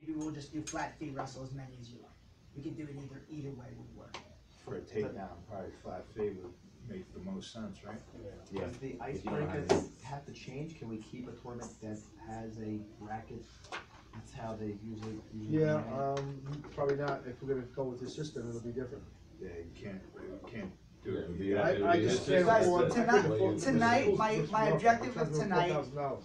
maybe we'll just do flat fee, wrestle as many as you like. We could do it either way would work. For a takedown, probably flat fee would make the most sense, right? Yeah. Does the icebreakers have to change? Can we keep a tournament that has a bracket? That's how they usually. Yeah, probably not. If we're gonna go with this system, it'll be different. Yeah, you can't do it. Yeah, I just can't Guys, afford. tonight, my objective of tonight. $4,000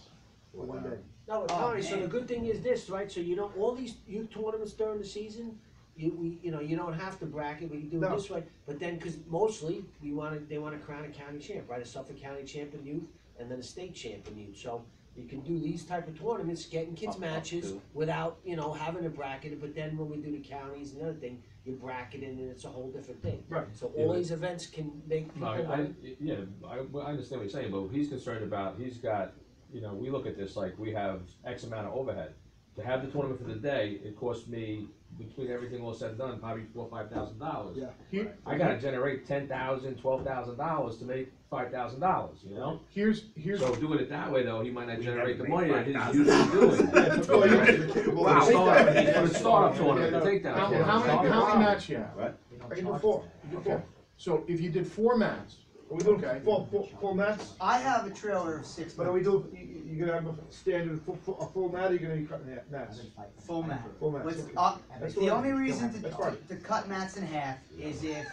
for one day. No, but Tommy, so the good thing is this, right, so you don't, all these youth tournaments during the season, you don't have to bracket, we can do it No. this way, but then, cause mostly, they wanna crown a county champ, right, a Suffolk County champ in youth, and then a state champ in youth, so you can do these type of tournaments, getting kids matches without, having to bracket it, but then when we do the counties and the other thing, you bracket it and it's a whole different thing. Right. So all these events can make people. I understand what you're saying, but he's concerned about, he's got, we look at this like we have X amount of overhead. To have the tournament for the day, it costs me, between everything all said and done, probably $4,000 or $5,000. Yeah. I gotta generate $10,000, $12,000 to make $5,000, Here's. So doing it that way though, he might not generate the money that he's usually doing. Wow. For the startup tournament, the takedown How tournament. many matches you have? What? I can do 4. Okay. So if you did 4 mats, are we doing four mats? I have a trailer of 6 But are we doing, you're gonna have a standard, a full mat, or you're gonna be cutting mats? full mat. Full mats, What's okay. That's the what only I- reason that's fine. to cut mats in half is if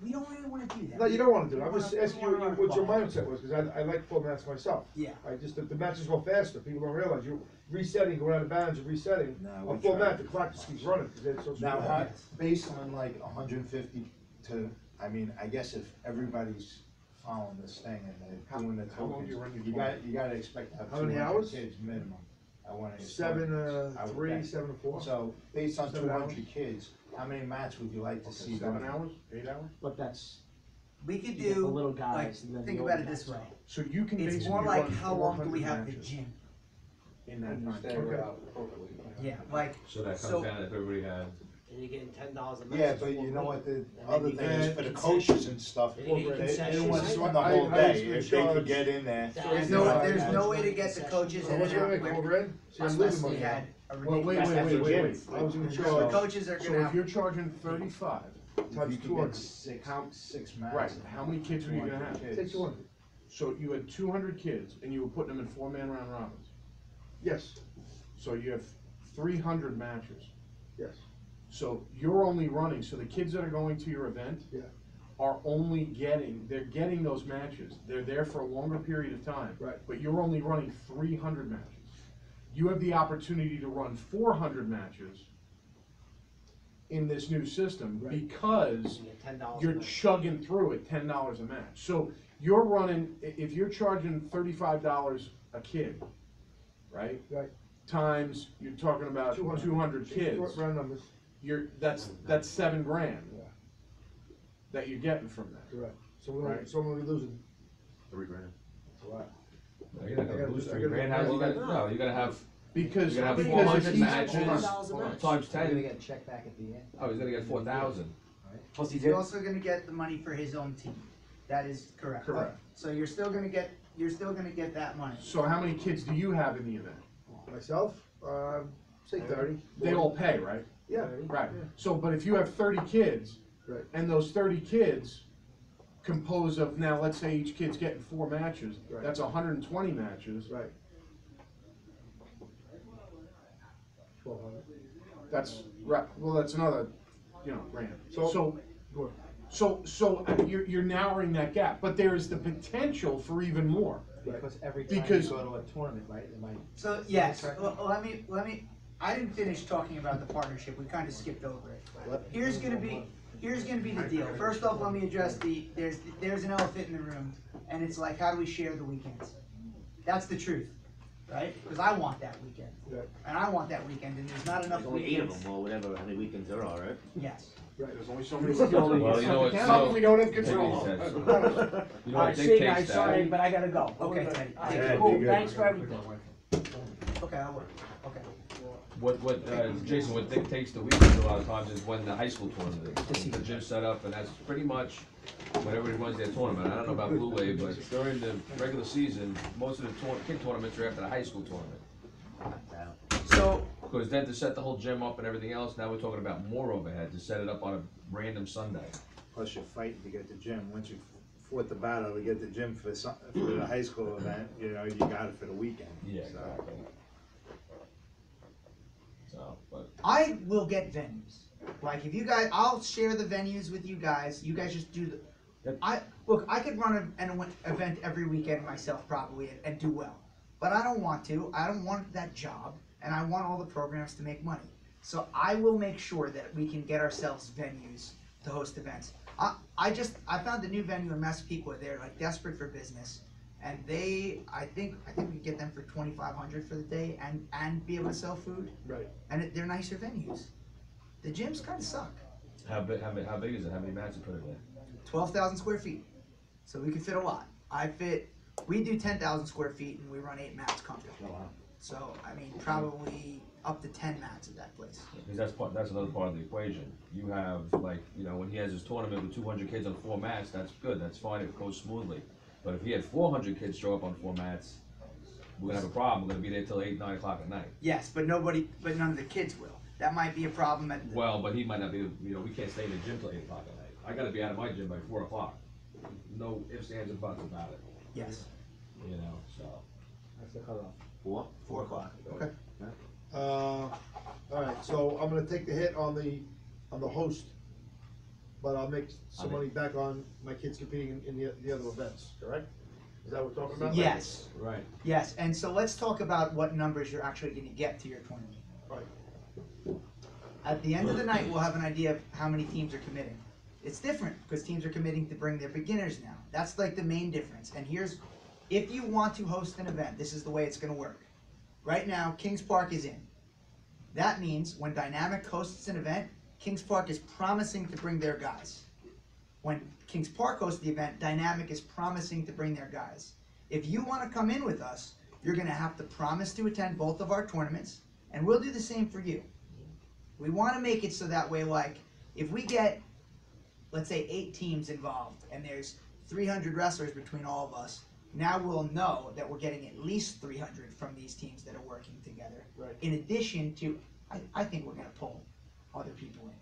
we don't really want to do that. No, you don't wanna do it, I'm We just wanna- asking we you wanna what your run mindset was, cause I like full mats myself. Yeah. The matches go faster, people don't realize, you're resetting, going out of bounds, you're resetting. No, A we full try. mat, the clock just keeps running, cause it's so Now, small. based on like 150 to, I guess if everybody's following this thing and they're doing the How long tokens, do you run your you tournament? gotta expect to have How many 200 hours? kids minimum. I wanna. 7 I would 3, think. 7 4. So, based on 7 200 hours? kids, how many mats would you like to see? 7 done? hours, 8 hours? But that's, We could You get the do, little like, guys and then think the about older it this guys. way. So you can It's basically more like run how long do we 400 have the matches gym? in that And you time. stagger Okay. out appropriately. Yeah, like, So that So- comes down if everybody had, And you're getting $10 a match. Yeah, but you know what the then other you thing get is for the concessions. coaches and stuff, And you get they concessions. don't want to run the I- whole I day, was gonna if they could charge- get in there. there's Yeah. no way to get the coaches So in what's and gonna out make quick. Code Red? See, I'm losing Unless we money had now. a Well, wait, ridiculous. I was gonna The charge. coaches are So gonna if have, you're charging 35 If times you could 200, get six how, mats. right, how many kids were you gonna 200 have? kids. Say 200. So you had 200 kids and you were putting them in 4-man round robins? Yes. So you have 300 matches? Yes. So you're only running, so the kids that are going to your event are only they're getting those matches. They're there for a longer period of time. Right. But you're only running 300 matches. You have the opportunity to run 400 matches in this new system because You get $10 a you're match. chugging through at $10 a match. So you're running, if you're charging $35 a kid, right? Right. Times, you're talking about 200 kids. Round numbers. That's $7,000 that you're getting from that. Correct. So we're only losing. $3,000. That's a lot. No, you're not gonna lose $3,000, how's you gonna, no, you're gonna have, Because, you're gonna have because 400 if matches, he's, hold on, $10 a hold on. match. times you're gonna 10, get a check back at the end. oh, he's gonna get 4,000. Plus he's also gonna get the money for his own team. That is correct. Correct. So you're still gonna get that money. So how many kids do you have in the event? Myself, say 30. They all pay, right? Yeah. Right. So, but if you have 30 kids, Right. and those 30 kids compose of, now let's say each kid's getting 4 matches, Right. that's 120 matches. Right. 1,200. That's, right, well, that's another, grand. So- So you're narrowing that gap, but there is the potential for even more. Because every time you Because- go to a tournament, right, it might. So, yes, well, let me, I didn't finish talking about the partnership, we kinda skipped over it. Here's gonna be the deal. First off, let me address there's an elephant in the room, and it's like, how do we share the weekends? That's the truth, right? Because I want that weekend, Right. and I want that weekend, and there's not enough There's only 8 weekends. of them, or whatever, how many weekends there are, right? Yes. There's only so many. Well, you know what, so, We don't have Teddy control. says, you know Alright, what see you dictates guys, that? sorry, but I gotta go. Okay, Teddy. Yeah, Cool, you're good. thanks for everything. Okay, I'll work, okay. Jason, what dictates the weekends a lot of times is when the high school tournament is. The gym set up, and that's pretty much when everybody runs their tournament. I don't know about Blue Wave, but during the regular season, most of the kid tournaments are after the high school tournament. So, Because then to set the whole gym up and everything else, now we're talking about more overhead to set it up on a random Sunday. Plus you're fighting to get the gym. Once you fought the battle to get the gym for the high school event, you know, you got it for the weekend. Yeah, So, exactly. So, but, I will get venues. Like if you guys, I'll share the venues with you guys. You guys just do the. Yep. I could run an event every weekend myself probably and do well, but I don't want to. I don't want that job, and I want all the programs to make money. So I will make sure that we can get ourselves venues to host events. I found a new venue in Massapequa. They're like desperate for business, and I think we can get them for $2,500 for the day and be able to sell food. Right. And they're nicer venues. The gyms kind of suck. how big is it? How many mats you put in there? 12,000 square feet, so we can fit a lot. We do 10,000 square feet and we run 8 mats comfortably. Oh, wow. So I mean, probably up to 10 mats at that place. Because that's another part of the equation. You have like, you know, when he has his tournament with 200 kids on 4 mats, that's good, that's fine, it goes smoothly. But if he had 400 kids show up on 4 mats, we're gonna have a problem. We're gonna be there till 8, 9 o'clock at night. Yes, but none of the kids will. That might be a problem at the, Well, but he might not be, you know, we can't stay in the gym till 8 o'clock at night. I gotta be out of my gym by 4 o'clock. No ifs, ands, and buts about it, yes, you know, so. That's the cutoff. 4 o'clock. Okay. Alright, so I'm gonna take the hit on the host, but I'll make some money back on my kids competing in the other events, correct? Is that what we're talking about? Yes, Right. yes, and so let's talk about what numbers you're actually gonna get to your tournament. Right. At the end of the night, we'll have an idea of how many teams are committing. It's different because teams are committing to bring their beginners now. That's like the main difference. And if you want to host an event, this is the way it's going to work. Right now, Kings Park is in. That means when Dynamic hosts an event, Kings Park is promising to bring their guys. When Kings Park hosts the event, Dynamic is promising to bring their guys. If you want to come in with us, you're going to have to promise to attend both of our tournaments, and we'll do the same for you. We want to make it so that way, like, if we get, let's say, 8 teams involved, and there's 300 wrestlers between all of us, now we'll know that we're getting at least 300 from these teams that are working together. Right. In addition to, I think we're going to pull other people in.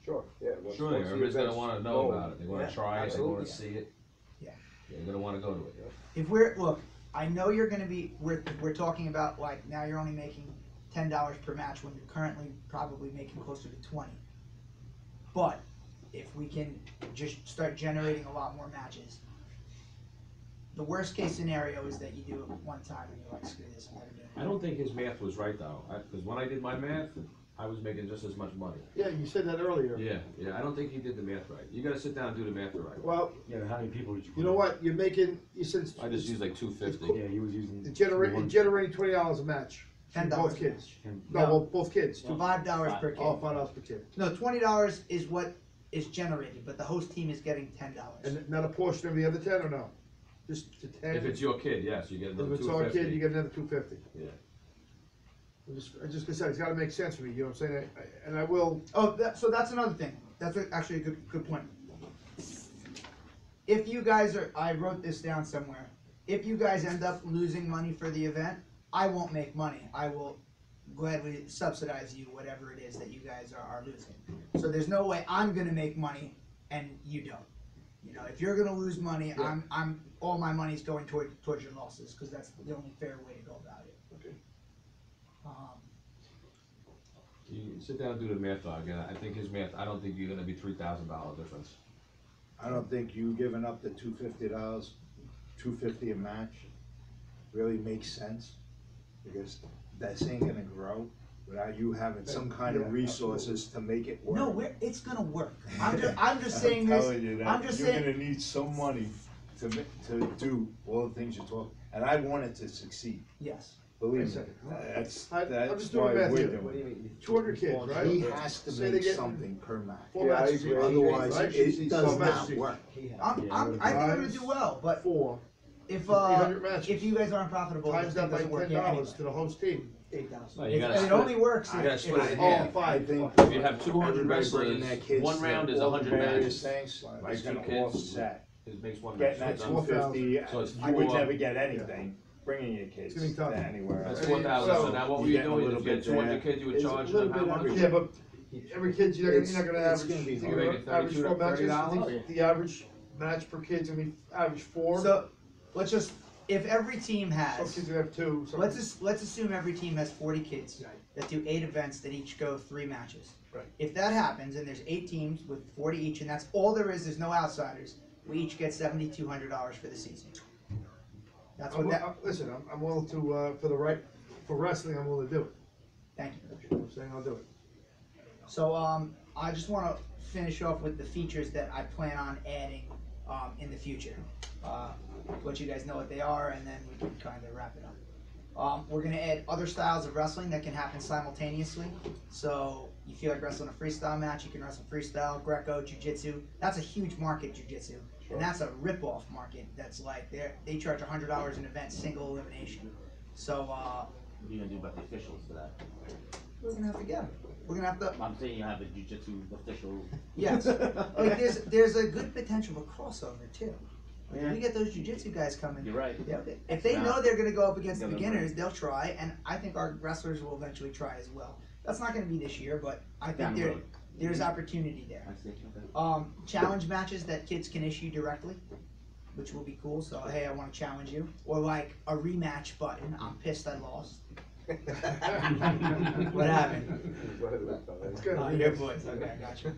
Sure, yeah. Sure, everybody's gonna wanna know about it, they wanna Yeah, try it, they wanna absolutely. see it. Yeah. They're gonna wanna go to it. If look, I know you're going to be, we're talking about, like, now you're only making $10 per match when you're currently probably making closer to 20. But if we can just start generating a lot more matches, the worst case scenario is that you do it one time and you're like, screw this, I'm never doing it. I don't think his math was right though, because when I did my math, I was making just as much money. Yeah, you said that earlier. Yeah, I don't think he did the math right. You gotta sit down and do the math right. Well, Yeah, how many people did you? you know what, you said I just used like 250. Yeah, he was using. it's generating $20 a match. for $10 Both a kids. match. No, No. well, both kids. $5 per kid. Oh, $5 per kid. No, $20 is what is generated, but the host team is getting $10. And not a portion of the other 10 or no? Just the 10? If it's your kid, yes, you get If another it's our kid, 250. you get another 250. Yeah. I just gonna say, it's gotta make sense for me, you know what I'm saying? And I will, Oh, so that's another thing. That's actually a good point. If you guys I wrote this down somewhere. If you guys end up losing money for the event, I won't make money. I will gladly subsidize you whatever it is that you guys are losing. So there's no way I'm gonna make money and you don't. You know, if you're gonna lose money, Yeah. I'm all my money's going towards your losses because that's the only fair way to go about it. okay. You sit down and do the math though, again, I think his math, I don't think you're gonna be $3,000 difference. I don't think you giving up the $250, $250 a match really makes sense, because that ain't gonna grow without you having some kind Yeah, of resources to make it work. No, it's gonna work. I'm just saying I'm this. telling you that I'm just you're saying. gonna need some money to do all the things you're talking, and I want it to succeed, Yes. believe Wait a me. second. I'm That's just doing why math we're here. doing it. 200 kids, right? He has to Say they make get something per match. 4 Yeah, I matches agree. each, Otherwise, right? it does 12 not matches each. work. I think I'm gonna do well, but 4, if 800 matches. if you guys aren't profitable, times this thing that by doesn't work $10 anyway. to the host team. 8,000. No, you gotta It split only works You if gotta split it in Oh, half. I 5. think If you have 200 everybody bringing wrestlers, their kids one to round is all the 100 various matches. things, Like it's gonna 2 kids. offset. It makes one match. Getting that So it's- 250, So it's you would 4. never get anything. bringing your kids It's gonna be to tough. anywhere That's else. 4,000, so So, now what were you you get a doing, little if you had bit 200 there. kids, you were It's a charging little them how bit much? everything. Yeah, but every kid's, you're not gonna It's average, gonna be you're hard. You're gonna making average 4 matches, I $30? think the average match per kid's gonna be average 4. So, let's just, if every team Some has, kids are gonna have 2, some. let's assume every team has 40 kids that do 8 events that each go 3 matches. Right. If that happens and there's 8 teams with 40 each, and that's all there is, there's no outsiders, we each get $7,200 for the season. That's what that. Listen, I'm willing to, for wrestling, I'm willing to do it. Thank you. You know what I'm saying, I'll do it. So I just want to finish off with the features that I plan on adding in the future. Let you guys know what they are, and then we can kind of wrap it up. We're going to add other styles of wrestling that can happen simultaneously. So you feel like wrestling a freestyle match, you can wrestle freestyle, Greco, Jiu-Jitsu. That's a huge market, Jiu-Jitsu. And that's a rip-off market. That's like they charge $100 an event, single elimination. So What are you gonna do about the officials for that? we're going to have to get them. We're going to have to. I'm saying you have a jiu-jitsu official. Yes. Like there's a good potential of a crossover too. Like, Yeah. we get those jiu-jitsu guys coming. You're right. Yeah, if they know they're going to go up against Yeah, they're beginners, they'll try, and I think our wrestlers will eventually try as well. That's not going to be this year, but I Down think the road. there's opportunity there. I see, okay. Challenge matches that kids can issue directly, which will be cool. So hey, I want to challenge you, or like a rematch button. I'm pissed I lost. What happened? It's good. Oh, your boys. Okay, I got you.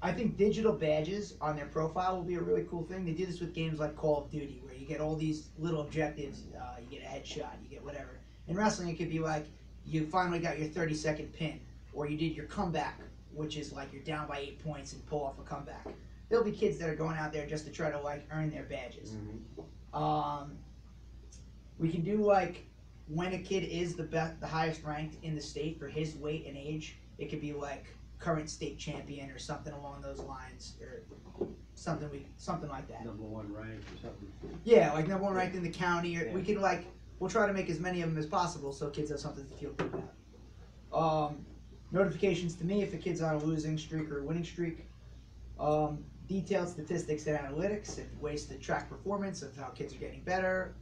I think digital badges on their profile will be a really cool thing. They do this with games like Call of Duty, where you get all these little objectives. You get a headshot, you get whatever. In wrestling, it could be like you finally got your 30-second pin, or you did your comeback, which is like you're down by 8 points and pull off a comeback. There'll be kids that are going out there just to try to like earn their badges. We can do like when a kid is the highest ranked in the state for his weight and age. It could be like current state champion or something along those lines, or something like that. Number 1 ranked or something. Yeah, like number 1 ranked in the county, or we can like we'll try to make as many of them as possible so kids have something to feel good about. Notifications to me if a kid's on a losing streak or a winning streak. Detailed statistics and analytics and ways to track performance of how kids are getting better.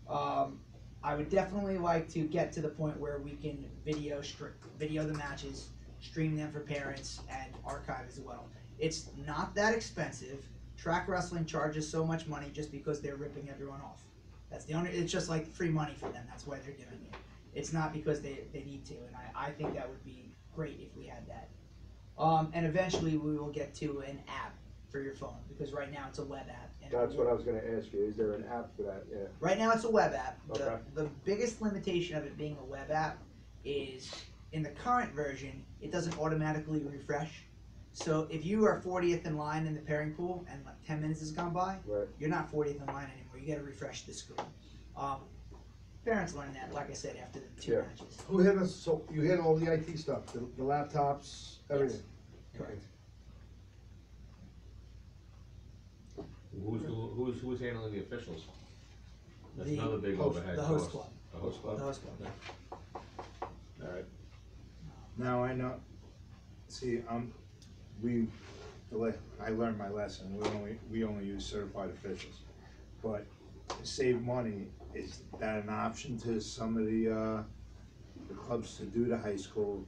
I would definitely like to get to the point where we can video the matches, stream them for parents, and archive as well. It's not that expensive. Track wrestling charges so much money just because they're ripping everyone off. That's the only. It's just like free money for them. That's why they're doing it. It's not because they need to, and I think that would be great if we had that. And eventually we will get to an app for your phone, because right now it's a web app. And That's what I was gonna ask you, is there an app for that, yeah? right now it's a web app. Okay. The biggest limitation of it being a web app is in the current version, it doesn't automatically refresh. So if you are 40th in line in the pairing pool and like 10 minutes has gone by, Right. you're not 40th in line anymore. You gotta refresh the screen. Parents learn that, like I said, after the 2 Yeah. matches. Who hit us, so you hit all the IT stuff, the laptops, everything? Correct. Who's handling the officials? That's The another big host- overhead the cost. host club. The host club? The host club. Alright. Now I know, see, I learned my lesson, we only use certified officials. But to save money, is that an option to some of the clubs to do the high school,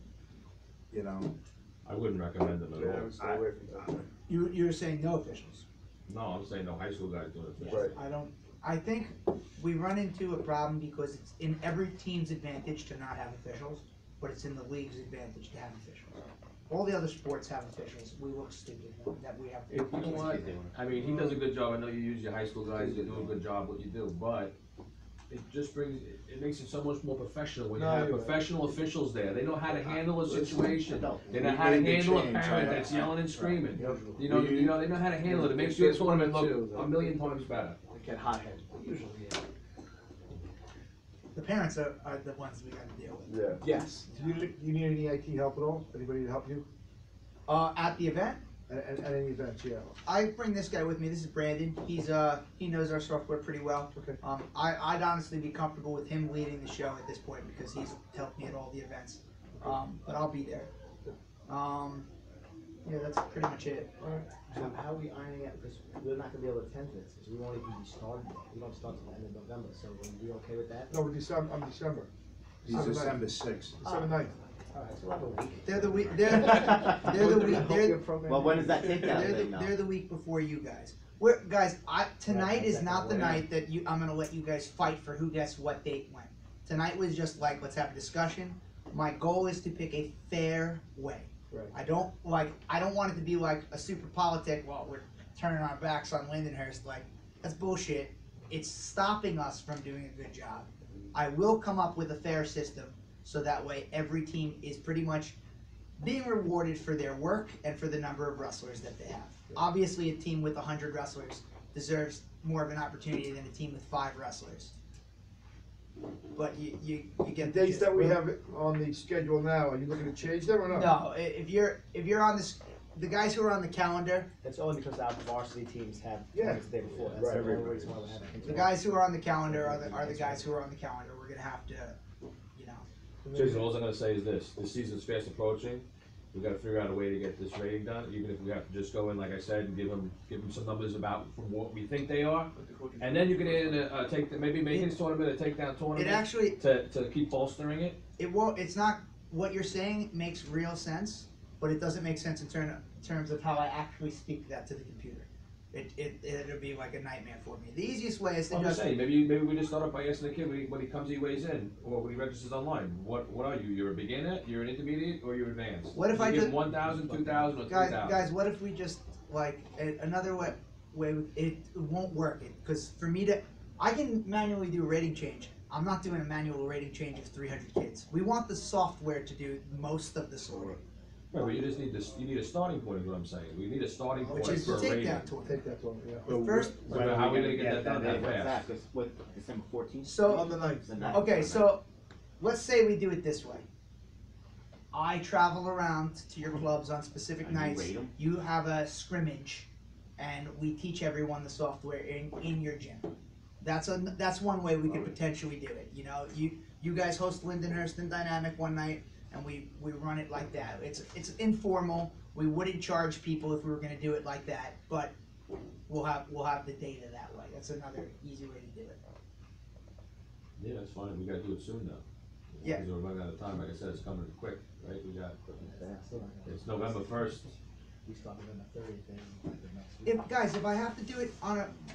you know? I wouldn't recommend them at Yeah, I all. would stay away from that. You're saying no officials? No, I'm saying no high school guys doing it. Right. I think we run into a problem because it's in every team's advantage to not have officials, but it's in the league's advantage to have officials. All the other sports have officials. We look stupid that we have. You know what? I mean, he does a good job. I know you use your high school guys, you do a good job what you do, but it just it makes it so much more professional when you No, have you're right. professional officials there. They know how to handle a situation. No. They know We how to made the handle a change, parent right? that's yelling and screaming. We- You know, they know how to handle it. It makes your tournament look a million times better. They get hot-headed, usually, yeah. The parents are the ones we gotta deal with. Yeah. Yes. Do you need any IT help at all? Anybody to help you? At the event, At any events, yeah. I bring this guy with me. This is Brandon. He knows our software pretty well. Okay. I'd honestly be comfortable with him leading the show at this point because he's helped me at all the events. But I'll be there. Yeah, that's pretty much it. So how are we ironing out, because we're not gonna be able to attend this, because we won't even be started yet. We don't start till the end of November, so are we okay with that? No, we're December, I'm December. He's December sixth. December 9th. Alright, so we'll have a week. They're the week, they're the week, Well, when is that takedown thing now? they're the week before you guys. Guys, tonight is not the night that I'm gonna let you guys fight for who gets what date when. Tonight was just like, let's have a discussion. My goal is to pick a fair way. Right. I don't want it to be like a super politic, well, we're turning our backs on Lindenhurst, like, that's bullshit. It's stopping us from doing a good job. I will come up with a fair system, so that way every team is pretty much being rewarded for their work and for the number of wrestlers that they have. Obviously, a team with 100 wrestlers deserves more of an opportunity than a team with 5 wrestlers. But you The get dates gist. that we have on the schedule now, are you looking to change them or not? No, if you're on this, the guys who are on the calendar, That's only because our varsity teams have Yeah. tournaments the day before, that's Right, the right, only right. reason why we have it. the guys who are on the calendar are the guys who are on the calendar. We're gonna have to, you know. Jason, all I'm gonna say is this, the season's fast approaching, we gotta figure out a way to get this rating done, even if we have to just go in, like I said, and give them some numbers about from what we think they are. And then you can add in maybe make this tournament a takedown It tournament actually, to keep bolstering it. it won't. It's not what you're saying makes real sense, but it doesn't make sense in terms of how I actually speak that to the computer. It'll be like a nightmare for me. The easiest way is to I'm just just saying, maybe we just start off by asking the kid when he comes, he weighs in, or when he registers online. What are you? You're a beginner, you're an intermediate, or you're advanced? What if You I give just- 1,000, 2,000, or 3,000? guys. What if we just like another way? It won't work. Because for me to, I can manually do a rating change. I'm not doing a manual rating change of 300 kids. We want the software to do most of the sorting, Right, but you just need this. You need a starting point, is what I'm saying. We need a starting point which is for the a rating. takedown tournament. Take that one, yeah. But First- when So how are we gonna Yeah, get that done that what's fast? that? What, December 14th? So On the 9th. The 9th. okay, so let's say we do it this way. I travel around to your clubs on specific And you nights. rate 'em? You have a scrimmage, and we teach everyone the software in your gym. That's one way we could potentially do it. You know, you guys host Lindenhurst and Dynamic one night, and we run it like that. It's informal. We wouldn't charge people if we were going to do it like that, but we'll have the data that way. That's another easy way to do it. Yeah, that's fine. We gotta do it soon though. Yeah. Because we're running out of time. Like I said, it's coming quick, right? We got. Still not gonna- It's November 1st. We started on the 30th, and like the next week. If I have to do it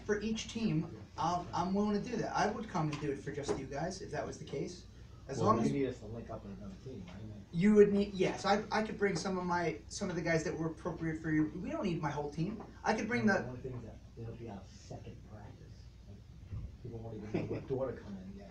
for each team, I'm willing to do that. I would come and do it for just you guys if that was the case. As Well, long You as need us to link up with another team, right? you would need, yes, I could bring some of the guys that were appropriate for you. We don't need my whole team. I could bring The the, only thing is that it'll be our second practice. Like, people won't even know what door to come in yet.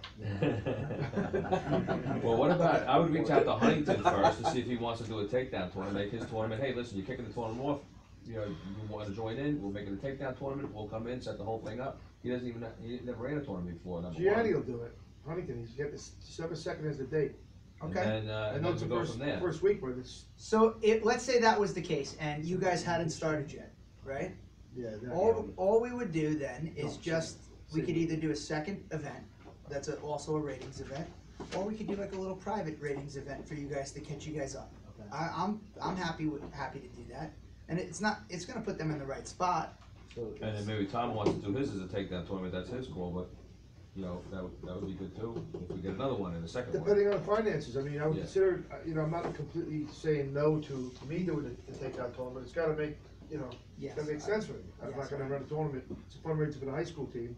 Well, what about, I would reach out to Huntington first to see if he wants to do a takedown tournament, make his tournament, hey, listen, you're kicking the tournament off, you know, you wanna join in, we'll make it a takedown tournament, we'll come in, set the whole thing up. He never ran a tournament before, number Gianni one. will do it. Huntington, he's got this December 2nd as the date. And okay. then, I and know then it's we the go from there. first week, but it's, So let's say that was the case and you guys hadn't started yet, right? yeah. All we would do then is just, we could either do a second event, that's also a ratings event, or we could do like a little private ratings event for you guys to catch you guys up. Okay. I'm happy to do that, and it's gonna put them in the right spot. So And then maybe Tom wants to do his as a takedown tournament, that's his call, but, you know, that would be good too, if we get another one in the second one. Depending on finances, I mean, I would Yeah. consider, I'm not completely saying no to me doing the takedown tournament. It's gotta make, it's Yes. gotta make sense for me. I'm not Yes. gonna run a tournament, it's a fundraiser for the high school team.